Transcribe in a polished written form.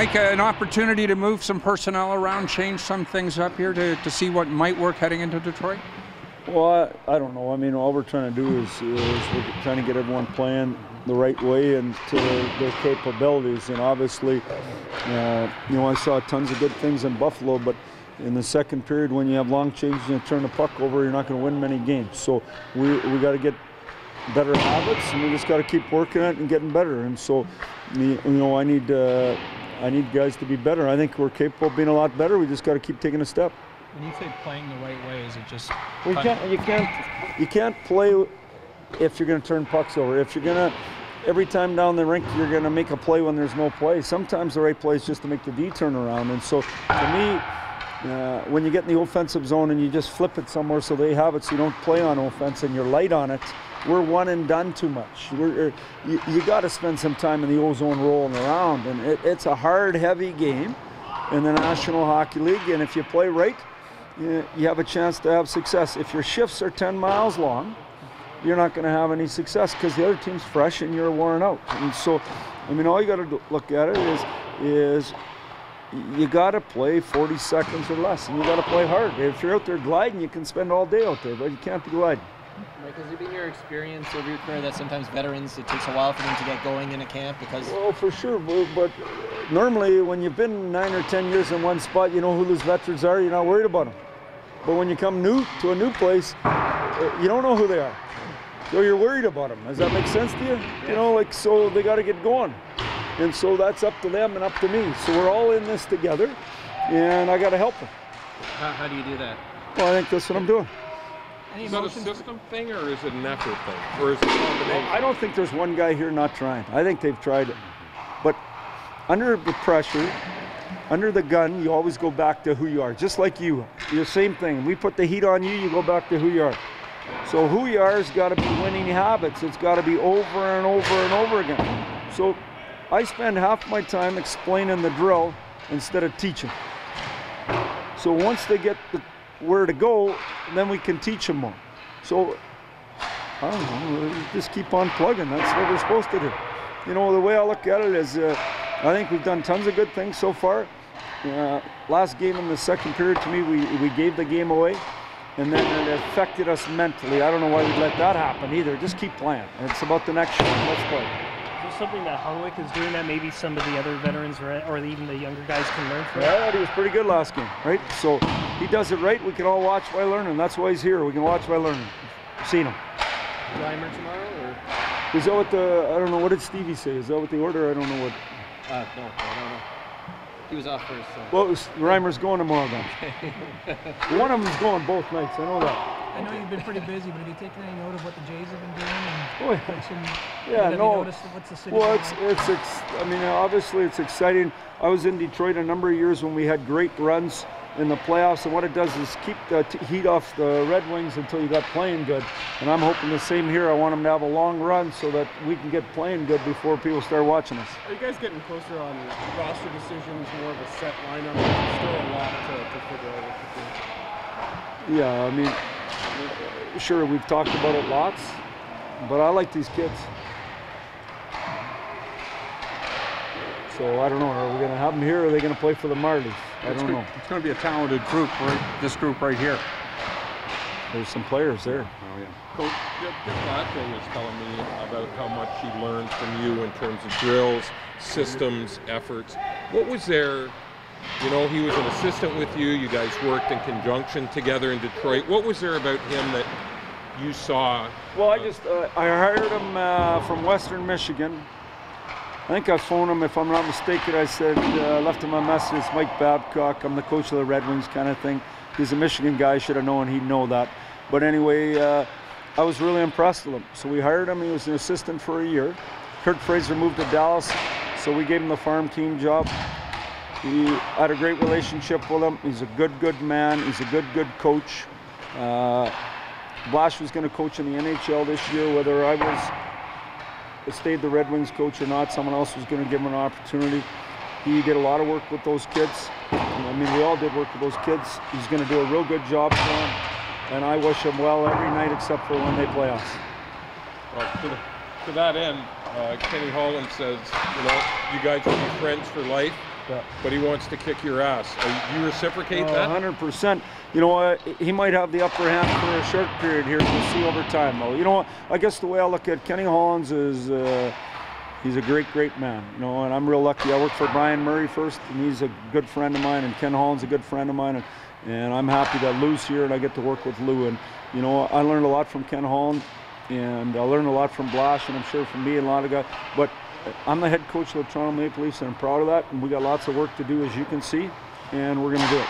Mike, an opportunity to move some personnel around, change some things up here to see what might work heading into Detroit? Well, I don't know. I mean, all we're trying to do is we're trying to get everyone playing the right way and to their capabilities. And obviously, you know, I saw tons of good things in Buffalo, but in the second period, when you have long changes and you turn the puck over, you're not going to win many games. So we got to get better habits, and we just got to keep working at it and getting better. And so, you know, I need guys to be better. I think we're capable of being a lot better. We just got to keep taking a step. When you say playing the right way, is it just? You can't play if you're going to turn pucks over. If you're going to, every time down the rink, you're going to make a play when there's no play. Sometimes the right play is just to make the D turn around. And so, to me, when you get in the offensive zone and you just flip it somewhere so they have it, so you don't play on offense and you're light on it, we're one and done too much. You got to spend some time in the O-zone rolling around, and it's a hard, heavy game in the National Hockey League. And if you play right, you have a chance to have success. If your shifts are 10 miles long, you're not going to have any success because the other team's fresh and you're worn out. And so, I mean, all you got to look at it is you got to play 40 seconds or less, and you got to play hard. If you're out there gliding, you can spend all day out there, but you can't be gliding. Mike, has it been your experience over your career that sometimes veterans, it takes a while for them to get going in a camp because? Well, for sure, but normally when you've been 9 or 10 years in one spot, you know who those veterans are, you're not worried about them. But when you come new to a new place, you don't know who they are. So you're worried about them. Does that make sense to you? Yeah. You know, like, so they got to get going. And so that's up to them and up to me. So we're all in this together, and I got to help them. How do you do that? Well, I think that's what I'm doing. Is that a system thing, or is it an effort thing, or is it a combination? Well, I don't think there's one guy here not trying. I think they've tried it. But under the pressure, under the gun, you always go back to who you are, just like you. You're the same thing. We put the heat on you, you go back to who you are. So who you are has got to be winning habits. It's got to be over and over and over again. So I spend half my time explaining the drill instead of teaching. So once they get where to go, then we can teach them more. So I don't know, just keep on plugging. That's what we're supposed to do. You know, the way I look at it is I think we've done tons of good things so far. Last game in the second period, to me, we gave the game away, and then it affected us mentally. I don't know why we'd let that happen either. Just keep playing. It's about the next shot. Let's play. Is there something that Hungwick is doing that maybe some of the other veterans or even the younger guys can learn from? Yeah, he was pretty good last game, right? So he does it right. We can all watch by learning. That's why he's here. We can watch by learning. Seen him. Reimer tomorrow, or? Is that what I don't know, what did Stevie say? Is that what the order? I don't know what. No, I don't know. He was off first. So. Well, Reimer's going tomorrow then. One of them's going both nights, I know that. I know you've been pretty busy, but have you taken any note of what the Jays have been doing? Yeah, no. What's the city well, like? I mean, obviously it's exciting. I was in Detroit a number of years when we had great runs in the playoffs, and what it does is keep the heat off the Red Wings until you got playing good. And I'm hoping the same here. I want them to have a long run so that we can get playing good before people start watching us. Are you guys getting closer on roster decisions, more of a set lineup? There's still a lot to figure out. Yeah, I mean, sure, we've talked about it lots, but I like these kids. So I don't know, are we going to have them here, or are they going to play for the Marlies? I don't know. It's going to be a talented group, this group right here. There's some players there. Oh, yeah. Coach, Dick Latching was telling me about how much he learned from you in terms of drills, systems, efforts. What was there? You know, he was an assistant with you. You guys worked in conjunction together in Detroit. What was there about him that you saw? Well, I hired him from Western Michigan. I think I phoned him, if I'm not mistaken. I said, left him a message. It's Mike Babcock. I'm the coach of the Red Wings, kind of thing. He's a Michigan guy. Should have known he'd know that. But anyway, I was really impressed with him. So we hired him. He was an assistant for a year. Kurt Fraser moved to Dallas, so we gave him the farm team job. He had a great relationship with him. He's a good man. He's a good coach. Blash was going to coach in the NHL this year. Whether I stayed the Red Wings coach or not, someone else was going to give him an opportunity. He did a lot of work with those kids. I mean, we all did work with those kids. He's going to do a real good job for them, and I wish him well every night except for when they play us. Well, to that end, Kenny Holland says, you know, you guys will be friends for life. Yeah. But he wants to kick your ass. You reciprocate that? 100%. You know what? He might have the upper hand for a short period here. We'll see over time, though. You know what? I guess the way I look at Kenny Hollins is he's a great, great man. You know, and I'm real lucky. I worked for Brian Murray first, and he's a good friend of mine, and Ken Hollins a good friend of mine, and I'm happy that Lou's here, and I get to work with Lou. And you know, I learned a lot from Ken Hollins, and I learned a lot from Blash, and I'm sure from me and a lot of guys. But I'm the head coach of the Toronto Maple Leafs, and I'm proud of that. And we got lots of work to do, as you can see, and we're going to do it.